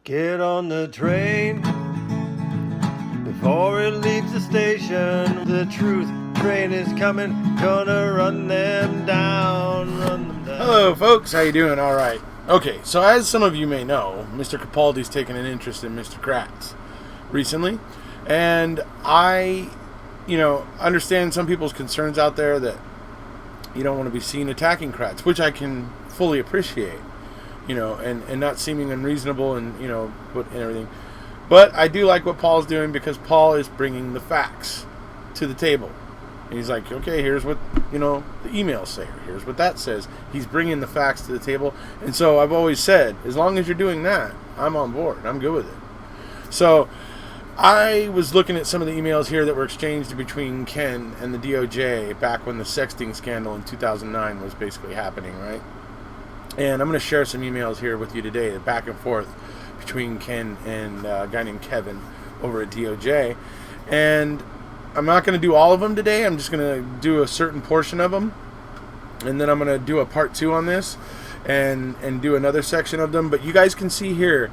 Get on the train before it leaves the station. The truth train is coming, gonna run them down, Hello folks, how you doing? All right. Okay, so as some of you may know, Mr. Capaldi's taken an interest in Mr. Kratz recently, and I, understand some people's concerns out there that you don't want to be seen attacking Kratz, which I can fully appreciate, and not seeming unreasonable and everything. But I do like what Paul's doing because Paul is bringing the facts to the table. And he's like, okay, here's what, the emails say, or here's what that says. He's bringing the facts to the table. And so I've always said, as long as you're doing that, I'm on board. I'm good with it. So I was looking at some of the emails here that were exchanged between Ken and the DOJ back when the sexting scandal in 2009 was basically happening, right? And I'm going to share some emails here with you today, back and forth between Ken and a guy named Kevin over at DOJ. And I'm not going to do all of them today. I'm just going to do a certain portion of them. And then I'm going to do a part 2 on this and do another section of them. But you guys can see here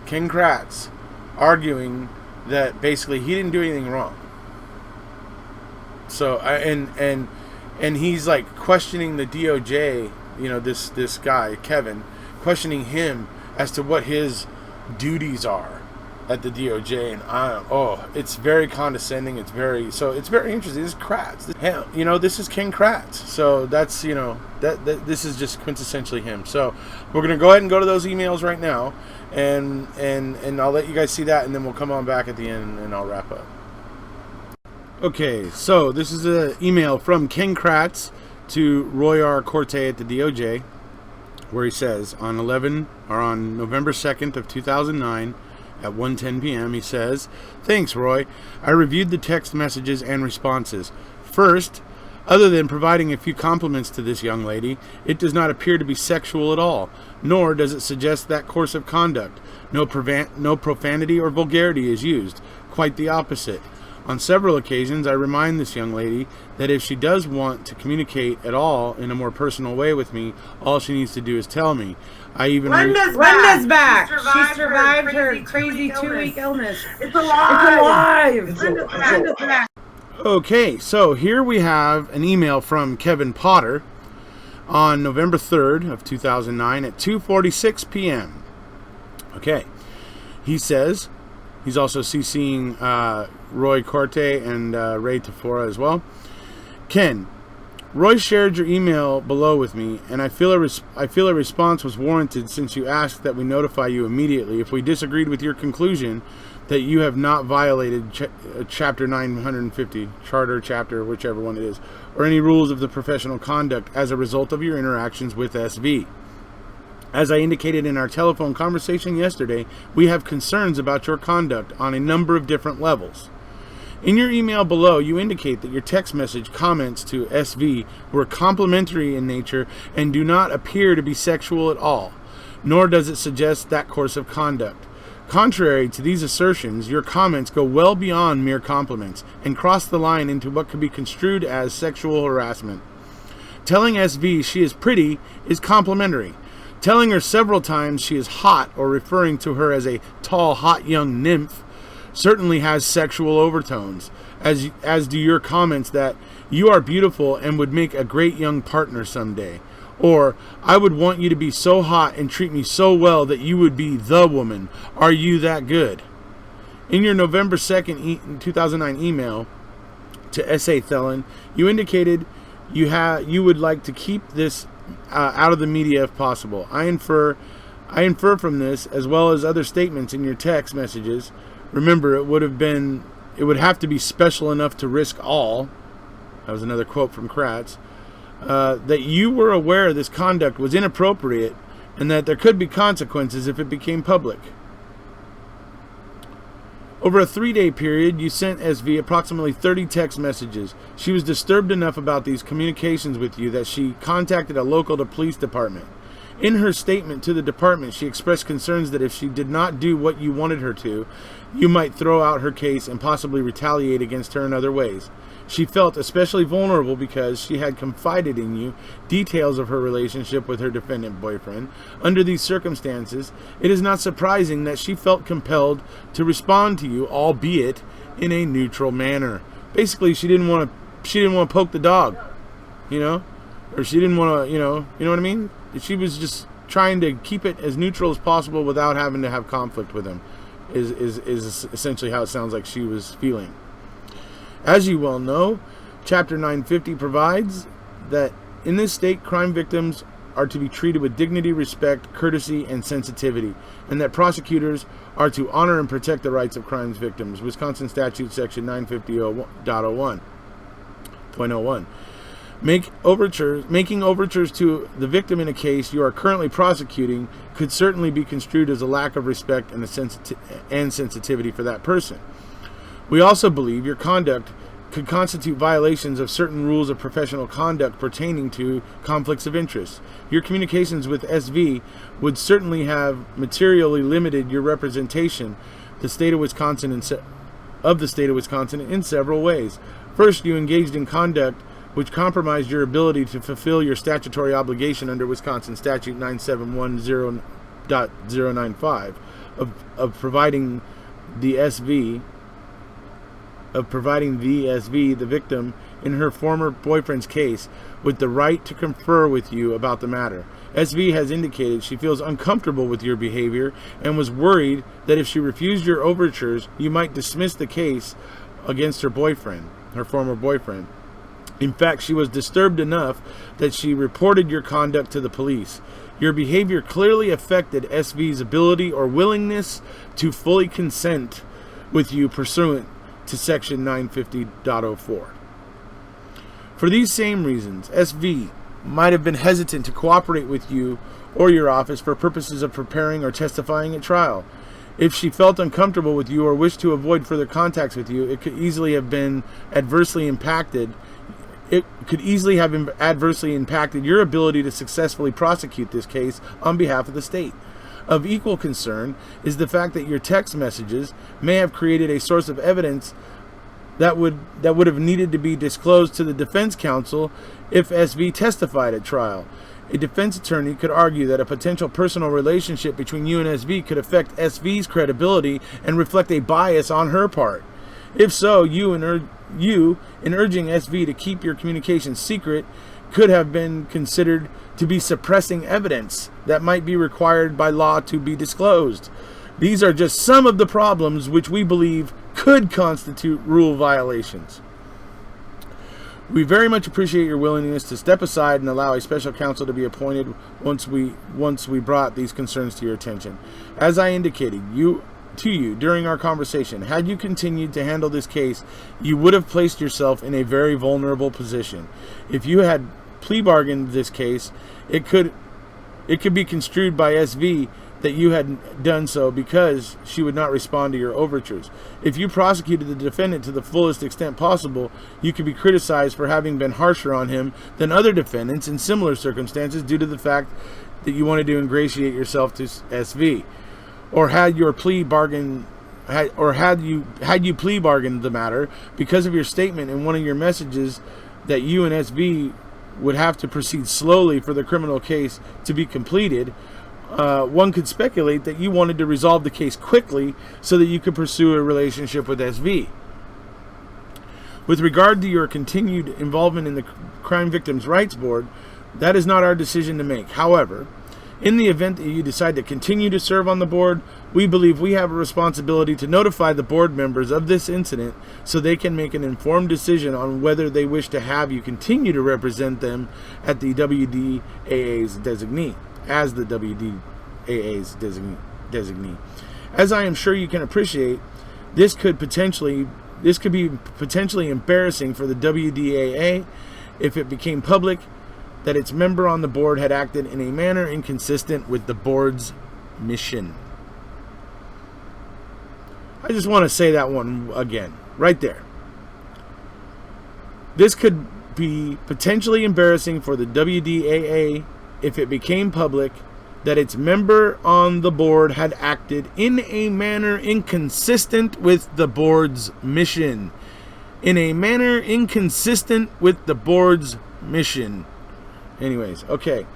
Ken Kratz arguing that basically he didn't do anything wrong. So, and he's like questioning the DOJ, this guy, Kevin, questioning him as to what his duties are at the DOJ, and it's very condescending. It's very interesting. This is Kratz. This is Ken Kratz. So that's this is just quintessentially him. So we're gonna go ahead and go to those emails right now, and I'll let you guys see that, and then we'll come on back at the end and I'll wrap up. Okay, so this is an email from Ken Kratz to Roy R. Corte at the DOJ, where he says on November 2nd of 2009. At 1:10 p.m., he says, "Thanks, Roy. I reviewed the text messages and responses. First, other than providing a few compliments to this young lady, it does not appear to be sexual at all, nor does it suggest that course of conduct. No profanity or vulgarity is used. Quite the opposite. On several occasions, I remind this young lady that if she does want to communicate at all in a more personal way with me, all she needs to do is tell me. I even Brenda's back. She survived her crazy 2-week illness. It's alive. Brenda's back. Okay, so here we have an email from Kevin Potter on November 3rd of 2009 at 2:46 p.m. Okay, he says, he's also CCing Roy Corte and Ray Tafora as well. Ken, Roy shared your email below with me, and I feel a response was warranted since you asked that we notify you immediately if we disagreed with your conclusion that you have not violated Chapter 950, Charter, Chapter, whichever one it is, or any rules of the professional conduct as a result of your interactions with SV. As I indicated in our telephone conversation yesterday, we have concerns about your conduct on a number of different levels. In your email below, you indicate that your text message comments to SV were complimentary in nature and do not appear to be sexual at all, nor does it suggest that course of conduct. Contrary to these assertions, your comments go well beyond mere compliments and cross the line into what could be construed as sexual harassment. Telling SV she is pretty is complimentary. Telling her several times she is hot or referring to her as a tall, hot young nymph certainly has sexual overtones, as do your comments that you are beautiful and would make a great young partner someday, or I would want you to be so hot and treat me so well that you would be the woman. Are you that good? In your November 2nd, 2009 email to S.A. Thelen, you indicated you would like to keep this out of the media if possible. I infer from this, as well as other statements in your text messages. Remember, it would have to be special enough to risk all. That was another quote from Kratz. That you were aware this conduct was inappropriate and that there could be consequences if it became public. Over a 3-day period, you sent SV approximately 30 text messages. She was disturbed enough about these communications with you that she contacted a local police department. In her statement to the department, she expressed concerns that if she did not do what you wanted her to, you might throw out her case and possibly retaliate against her in other ways. She felt especially vulnerable because she had confided in you details of her relationship with her defendant boyfriend. Under these circumstances, it is not surprising that she felt compelled to respond to you, albeit in a neutral manner. Basically, she didn't want to poke the dog, or she didn't want to, you know what I mean? She was just trying to keep it as neutral as possible without having to have conflict with him. Is essentially how it sounds like she was feeling. As you well know, Chapter 950 provides that in this state, crime victims are to be treated with dignity, respect, courtesy, and sensitivity, and that prosecutors are to honor and protect the rights of crime victims. Wisconsin Statute Section 950.01. Making overtures to the victim in a case you are currently prosecuting could certainly be construed as a lack of respect and sensitivity for that person. We also believe your conduct could constitute violations of certain rules of professional conduct pertaining to conflicts of interest. Your communications with SV would certainly have materially limited your representation of the state of Wisconsin in several ways. First, you engaged in conduct which compromised your ability to fulfill your statutory obligation under Wisconsin Statute 971.095 of providing the SV, the victim, in her former boyfriend's case, with the right to confer with you about the matter. SV has indicated she feels uncomfortable with your behavior and was worried that if she refused your overtures, you might dismiss the case against her former boyfriend. In fact, she was disturbed enough that she reported your conduct to the police. Your behavior clearly affected SV's ability or willingness to fully consent with you pursuant to Section 950.04. For these same reasons, SV might have been hesitant to cooperate with you or your office for purposes of preparing or testifying at trial. If she felt uncomfortable with you or wished to avoid further contacts with you, it could easily have adversely impacted your ability to successfully prosecute this case on behalf of the state. Of equal concern is the fact that your text messages may have created a source of evidence that would have needed to be disclosed to the defense counsel if SV testified at trial. A defense attorney could argue that a potential personal relationship between you and SV could affect SV's credibility and reflect a bias on her part. If so, you, in urging SV to keep your communications secret, could have been considered to be suppressing evidence that might be required by law to be disclosed. These are just some of the problems which we believe could constitute rule violations. We very much appreciate your willingness to step aside and allow a special counsel to be appointed once we brought these concerns to your attention. As I indicated to you during our conversation, had you continued to handle this case, you would have placed yourself in a very vulnerable position. If you had plea bargained this case, it could be construed by SV that you had done so because she would not respond to your overtures. If you prosecuted the defendant to the fullest extent possible, you could be criticized for having been harsher on him than other defendants in similar circumstances due to the fact that you wanted to ingratiate yourself to SV. Or had you plea bargained the matter because of your statement in one of your messages that you and SV would have to proceed slowly for the criminal case to be completed, one could speculate that you wanted to resolve the case quickly so that you could pursue a relationship with SV. With regard to your continued involvement in the Crime Victims' Rights Board, that is not our decision to make. However, in the event that you decide to continue to serve on the board, we believe we have a responsibility to notify the board members of this incident so they can make an informed decision on whether they wish to have you continue to represent them at the WDAA's designee. As the WDAA's designee. As I am sure you can appreciate, this could be potentially embarrassing for the WDAA if it became public that its member on the board had acted in a manner inconsistent with the board's mission. I just want to say that one again, right there. This could be potentially embarrassing for the WDAA if it became public that its member on the board had acted in a manner inconsistent with the board's mission. in a manner inconsistent with the board's mission. Anyways, okay.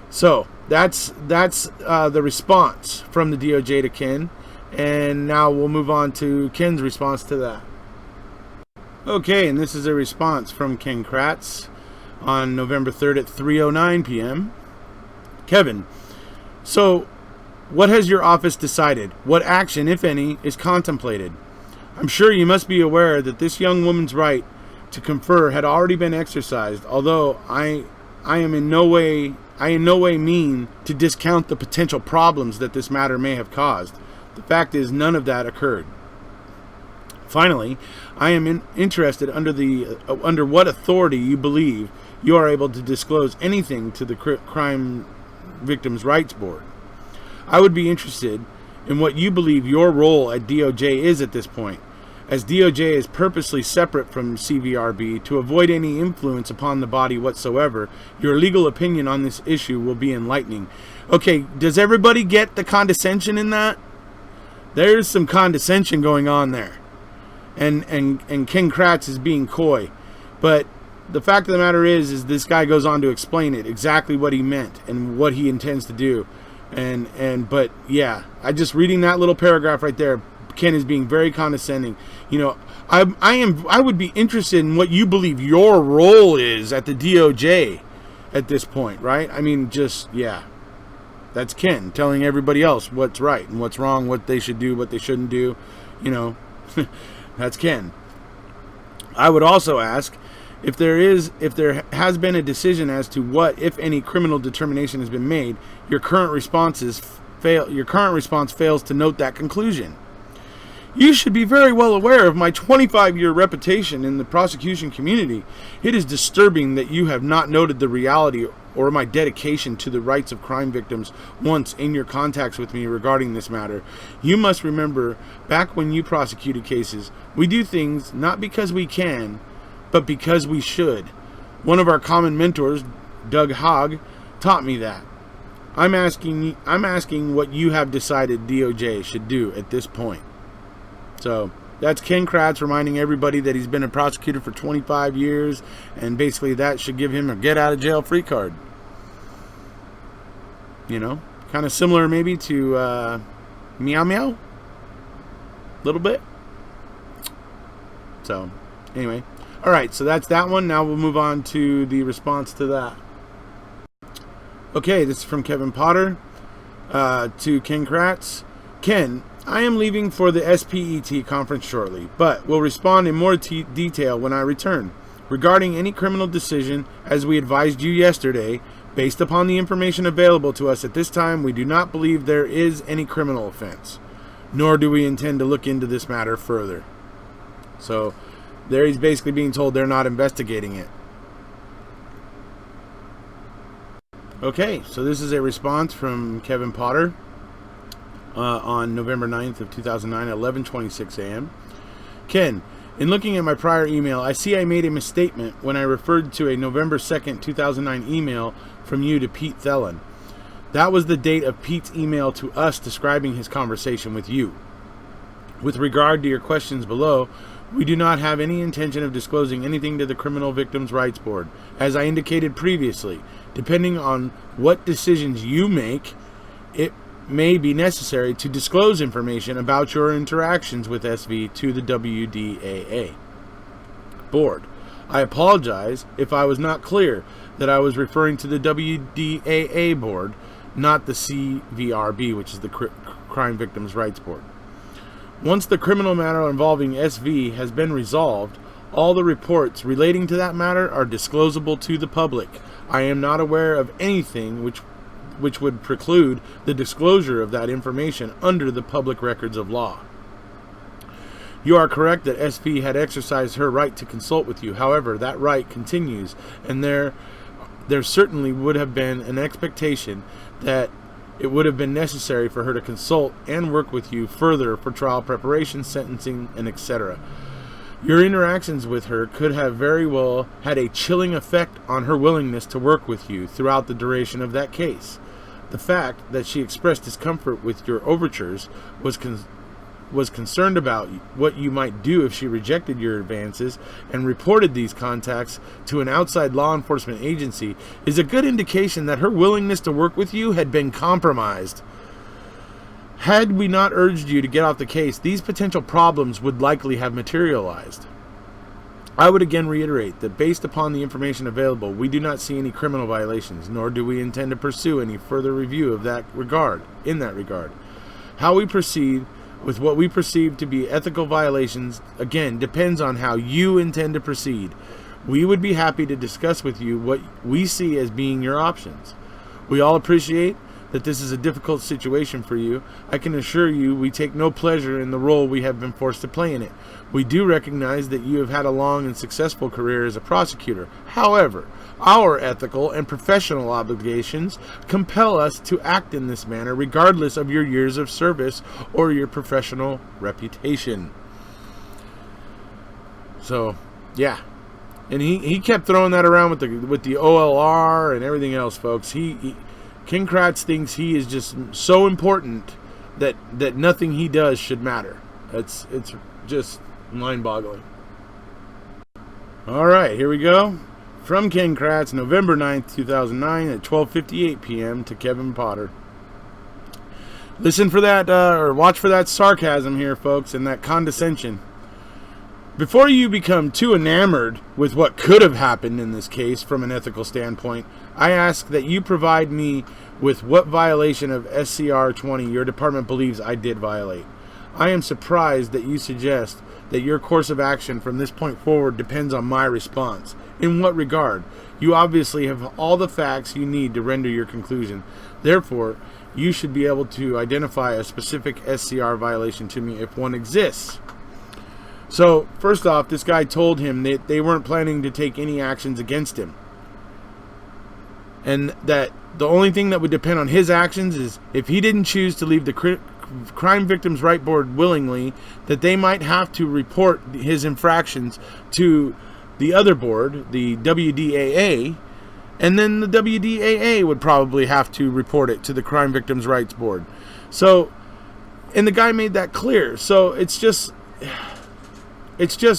So that's the response from the DOJ to Ken, and now we'll move on to Ken's response to that. Okay, and this is a response from Ken Kratz on November 3rd at 3:09 p.m. Kevin, so what has your office decided? What action, if any, is contemplated? I'm sure you must be aware that this young woman's right to confer had already been exercised, although I in no way mean to discount the potential problems that this matter may have caused. The fact is, none of that occurred. Finally, I am interested under what authority you believe you are able to disclose anything to the Crime Victims' Rights Board. I would be interested in what you believe your role at DOJ is at this point, as DOJ is purposely separate from CVRB to avoid any influence upon the body whatsoever. Your legal opinion on this issue will be enlightening. Okay, does everybody get the condescension in that? There's some condescension going on there. And Ken Kratz is being coy. But the fact of the matter is this guy goes on to explain it, exactly what he meant and what he intends to do. But yeah, I just reading that little paragraph right there, Ken is being very condescending. You know, I would be interested in what you believe your role is at the DOJ at this point, right? I mean, just, yeah. That's Ken telling everybody else what's right and what's wrong, what they should do, what they shouldn't do. You know, that's Ken. I would also ask if there has been a decision as to what, if any, criminal determination has been made. Your current response fails to note that conclusion. You should be very well aware of my 25-year reputation in the prosecution community. It is disturbing that you have not noted the reality or my dedication to the rights of crime victims once in your contacts with me regarding this matter. You must remember, back when you prosecuted cases, we do things not because we can, but because we should. One of our common mentors, Doug Hogg, taught me that. I'm asking what you have decided DOJ should do at this point. So that's Ken Kratz reminding everybody that he's been a prosecutor for 25 years, and basically that should give him a get out of jail free card. You know, kind of similar maybe to Meow Meow, a little bit. So anyway, all right, so that's that one. Now we'll move on to the response to that. Okay, this is from Kevin Potter to Ken Kratz. Ken, I am leaving for the SPET conference shortly, but will respond in more detail when I return. Regarding any criminal decision, as we advised you yesterday, based upon the information available to us at this time, we do not believe there is any criminal offense, nor do we intend to look into this matter further. So there he's basically being told they're not investigating it. Okay, so this is a response from Kevin Potter on November 9th of 2009 at 11:26 a.m. Ken, in looking at my prior email, I see I made a misstatement when I referred to a November 2nd, 2009 email from you to Pete Thelen. That was the date of Pete's email to us describing his conversation with you. With regard to your questions below, we do not have any intention of disclosing anything to the Criminal Victims' Rights Board. As I indicated previously, depending on what decisions you make, it may be necessary to disclose information about your interactions with SV to the WDAA Board. I apologize if I was not clear that I was referring to the WDAA Board, not the CVRB, which is the Crime Victims' Rights Board. Once the criminal matter involving SV has been resolved, all the reports relating to that matter are disclosable to the public. I am not aware of anything which would preclude the disclosure of that information under the public records of law. You are correct that SV had exercised her right to consult with you. However, that right continues, and there certainly would have been an expectation that it would have been necessary for her to consult and work with you further for trial preparation, sentencing, and etc. Your interactions with her could have very well had a chilling effect on her willingness to work with you throughout the duration of that case. The fact that she expressed discomfort with your overtures was was concerned about what you might do if she rejected your advances and reported these contacts to an outside law enforcement agency is a good indication that her willingness to work with you had been compromised. Had we not urged you to get off the case, these potential problems would likely have materialized. I would again reiterate that based upon the information available, we do not see any criminal violations, nor do we intend to pursue any further review of that regard. How we proceed with what we perceive to be ethical violations, again, depends on how you intend to proceed. We would be happy to discuss with you what we see as being your options. We all appreciate that this is a difficult situation for you. I can assure you we take no pleasure in the role we have been forced to play in it. We do recognize that you have had a long and successful career as a prosecutor. However, our ethical and professional obligations compel us to act in this manner regardless of your years of service or your professional reputation. So, yeah. And he kept throwing that around with the OLR and everything else, folks. King Kratz thinks he is just so important that nothing he does should matter. It's just mind-boggling. All right, here we go. From King Kratz, November 9th, 2009 at 12:58 p.m. to Kevin Potter. Listen for that, or watch for that sarcasm here, folks, and that condescension. Before you become too enamored with what could have happened in this case from an ethical standpoint, I ask that you provide me with what violation of SCR 20 your department believes I did violate. I am surprised that you suggest that your course of action from this point forward depends on my response. In what regard? You obviously have all the facts you need to render your conclusion. Therefore, you should be able to identify a specific SCR violation to me if one exists. So, first off, this guy told him that they weren't planning to take any actions against him. And that the only thing that would depend on his actions is if he didn't choose to leave the Crime Victims' Right Board willingly, that they might have to report his infractions to the other board, the WDAA, and then the WDAA would probably have to report it to the Crime Victims' Rights Board. So, and the guy made that clear. So it's just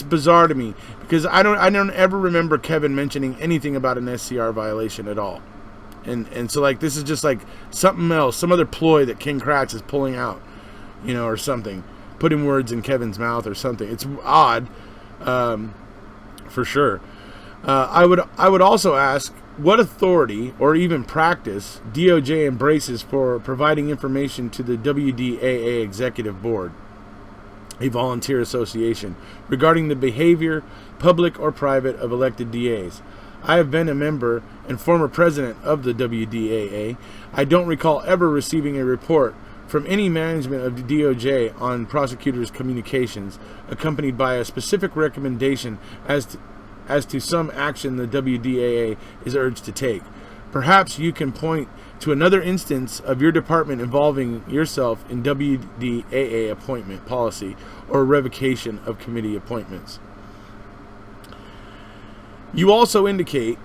bizarre to me because I don't ever remember Kevin mentioning anything about an SCR violation at all. And so like this is just like something else, some other ploy that King Kratz is pulling out, or something, putting words in Kevin's mouth or something. It's odd, for sure. I would also ask what authority or even practice DOJ embraces for providing information to the WDAA Executive Board, a volunteer association, regarding the behavior, public or private, of elected DAs. I have been a member and former president of the WDAA. I don't recall ever receiving a report from any management of the DOJ on prosecutors' communications, accompanied by a specific recommendation as to some action the WDAA is urged to take. Perhaps you can point to another instance of your department involving yourself in WDAA appointment policy or revocation of committee appointments. You also indicate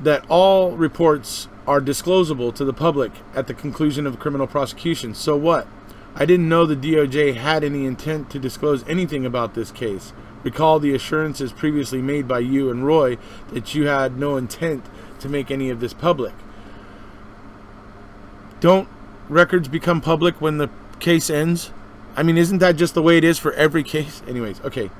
that all reports are disclosable to the public at the conclusion of criminal prosecution. So what? I didn't know the DOJ had any intent to disclose anything about this case. Recall the assurances previously made by you and Roy that you had no intent to make any of this public. Don't records become public when the case ends? I mean, isn't that just the way it is for every case? Anyways, okay.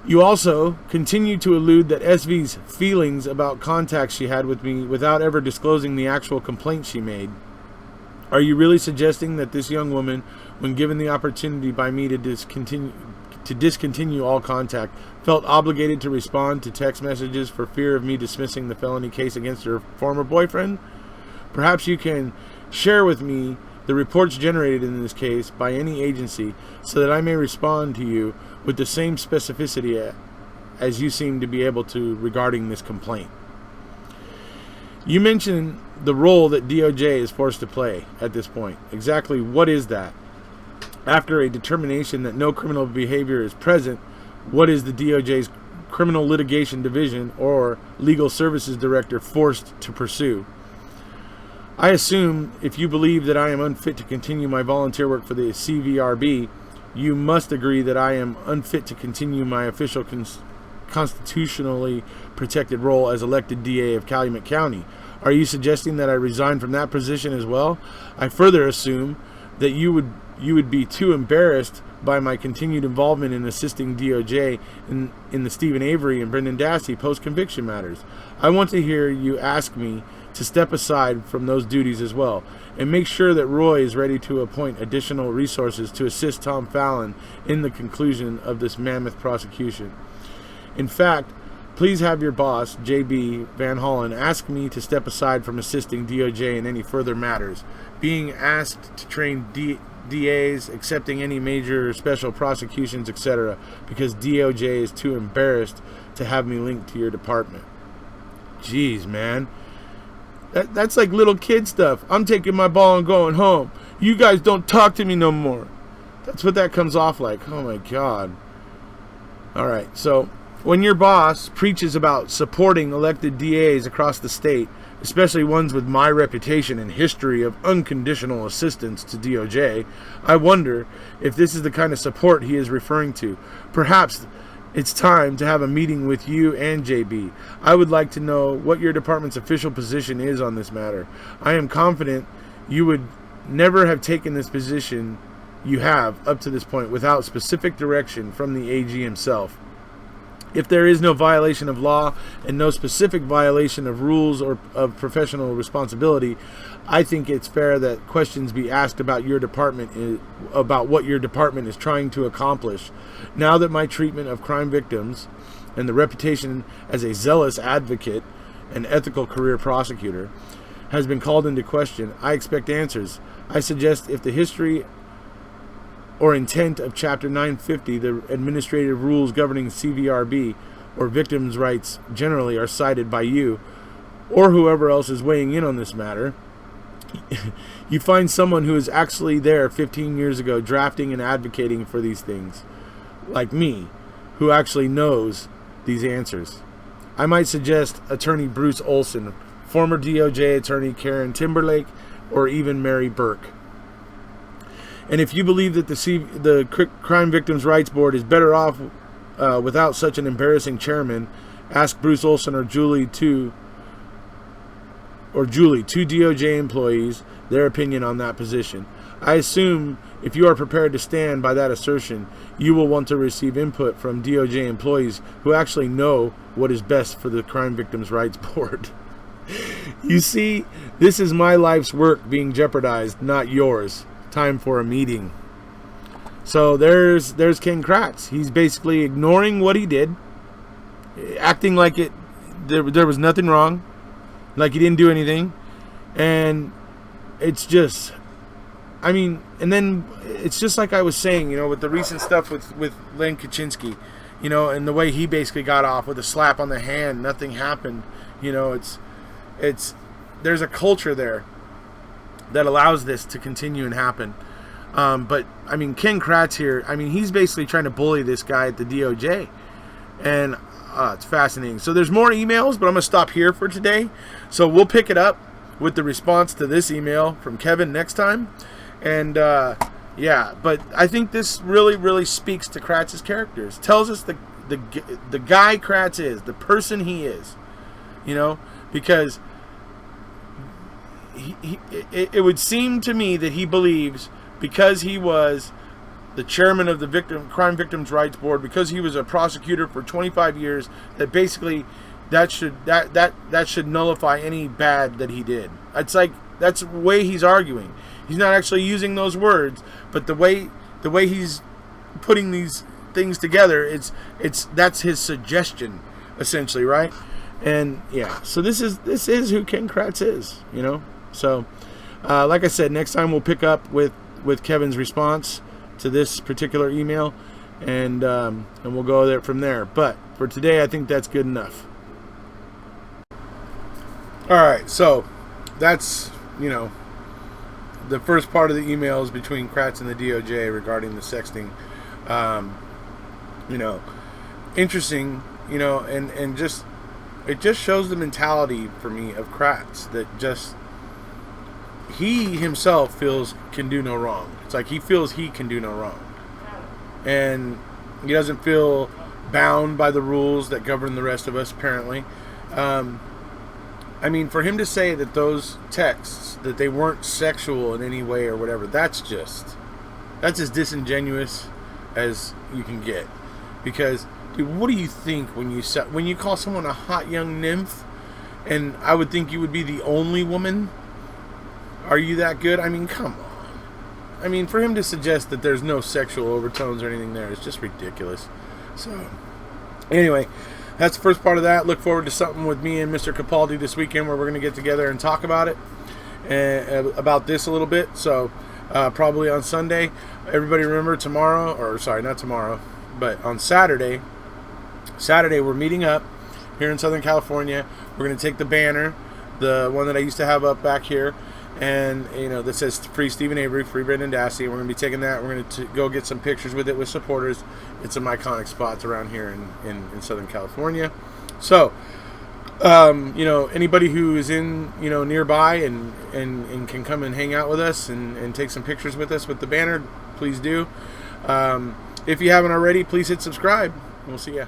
You also continue to allude that SV's feelings about contacts she had with me without ever disclosing the actual complaint she made. Are you really suggesting that this young woman, when given the opportunity by me to discontinue all contact, felt obligated to respond to text messages for fear of me dismissing the felony case against her former boyfriend? Perhaps you can share with me the reports generated in this case by any agency so that I may respond to you with the same specificity as you seem to be able to regarding this complaint. You mentioned the role that DOJ is forced to play at this point. Exactly what is that? After a determination that no criminal behavior is present, what is the DOJ's Criminal Litigation Division or Legal Services Director forced to pursue? I assume if you believe that I am unfit to continue my volunteer work for the CVRB, you must agree that I am unfit to continue my official constitutionally protected role as elected DA of Calumet County. Are you suggesting that I resign from that position as well? I further assume that you would be too embarrassed by my continued involvement in assisting DOJ in the Stephen Avery and Brendan Dassey post-conviction matters. I want to hear you ask me to step aside from those duties as well, and make sure that Roy is ready to appoint additional resources to assist Tom Fallon in the conclusion of this mammoth prosecution. In fact, please have your boss, J.B. Van Hollen, ask me to step aside from assisting DOJ in any further matters, being asked to train DAs, accepting any major special prosecutions, etc., because DOJ is too embarrassed to have me linked to your department. Jeez, man. That's like little kid stuff. I'm taking my ball and going home. You guys don't talk to me no more. That's what that comes off like. Oh my God. All right. So when your boss preaches about supporting elected DAs across the state, especially ones with my reputation and history of unconditional assistance to DOJ, I wonder if this is the kind of support he is referring to. Perhaps it's time to have a meeting with you and JB. I would like to know what your department's official position is on this matter. I am confident you would never have taken this position you have up to this point without specific direction from the AG himself. If there is no violation of law and no specific violation of rules or of professional responsibility, I think it's fair that questions be asked about your department, about what your department is trying to accomplish. Now that my treatment of crime victims and the reputation as a zealous advocate and ethical career prosecutor has been called into question, I expect answers. I suggest if the history or intent of Chapter 950, the administrative rules governing CVRB or victims' rights generally, are cited by you or whoever else is weighing in on this matter, you find someone who is actually there 15 years ago drafting and advocating for these things, like me, who actually knows these answers. I might suggest Attorney Bruce Olson, former DOJ Attorney Karen Timberlake, or even Mary Burke. And if you believe that the Crime Victims' Rights Board is better off without such an embarrassing chairman, ask Bruce Olson or Julie, two DOJ employees, their opinion on that position. I assume if you are prepared to stand by that assertion, you will want to receive input from DOJ employees who actually know what is best for the Crime Victims' Rights Board. You see, this is my life's work being jeopardized, not yours. Time for a meeting. So there's Ken Kratz. He's basically ignoring what he did, acting like there was nothing wrong, like he didn't do anything, and it's just, I mean, and then it's just like I was saying, with the recent stuff with Len Kaczynski, and the way he basically got off with a slap on the hand, nothing happened. It's there's a culture there that allows this to continue and happen. But I mean, Ken Kratz here, he's basically trying to bully this guy at the DOJ, and it's fascinating. So there's more emails, but I'm gonna stop here for today. So we'll pick it up with the response to this email from Kevin next time. And yeah, but I think this really speaks to Kratz's characters. Tells us the guy Kratz is, the person he is, because it would seem to me that he believes, because he was the chairman of the Crime Victims' Rights Board, because he was a prosecutor for 25 years, that basically that should nullify any bad that he did. It's like that's the way he's arguing. He's not actually using those words, but the way he's putting these things together, that's his suggestion, essentially, right? And yeah, so this is who Ken Kratz is, So, like I said, next time we'll pick up with Kevin's response to this particular email, and we'll go there from there. But for today, I think that's good enough. All right, so that's the first part of the emails between Kratz and the DOJ regarding the sexting. Interesting, and just it just shows the mentality for me of Kratz, that just he himself feels can do no wrong. It's like he feels he can do no wrong. And he doesn't feel bound by the rules that govern the rest of us, apparently. I mean, for him to say that those texts, that they weren't sexual in any way or whatever, that's as disingenuous as you can get. Because, dude, what do you think when you call someone a hot young nymph? And I would think you would be the only woman. Are you that good? I mean, come on. I mean, for him to suggest that there's no sexual overtones or anything there is just ridiculous. So, anyway, that's the first part of that. Look forward to something with me and Mr. Capaldi this weekend where we're going to get together and talk about it, about this a little bit. So, probably on Sunday. Everybody remember not tomorrow, but on Saturday we're meeting up here in Southern California. We're going to take the banner, the one that I used to have up back here, and that says Free Stephen Avery, Free Brendan Dassey. We're going to be taking that. We're going to go get some pictures with it with supporters. It's some iconic spots around here in Southern California. So, anybody who is in nearby and can come and hang out with us and take some pictures with us with the banner, please do. If you haven't already, please hit subscribe. We'll see ya.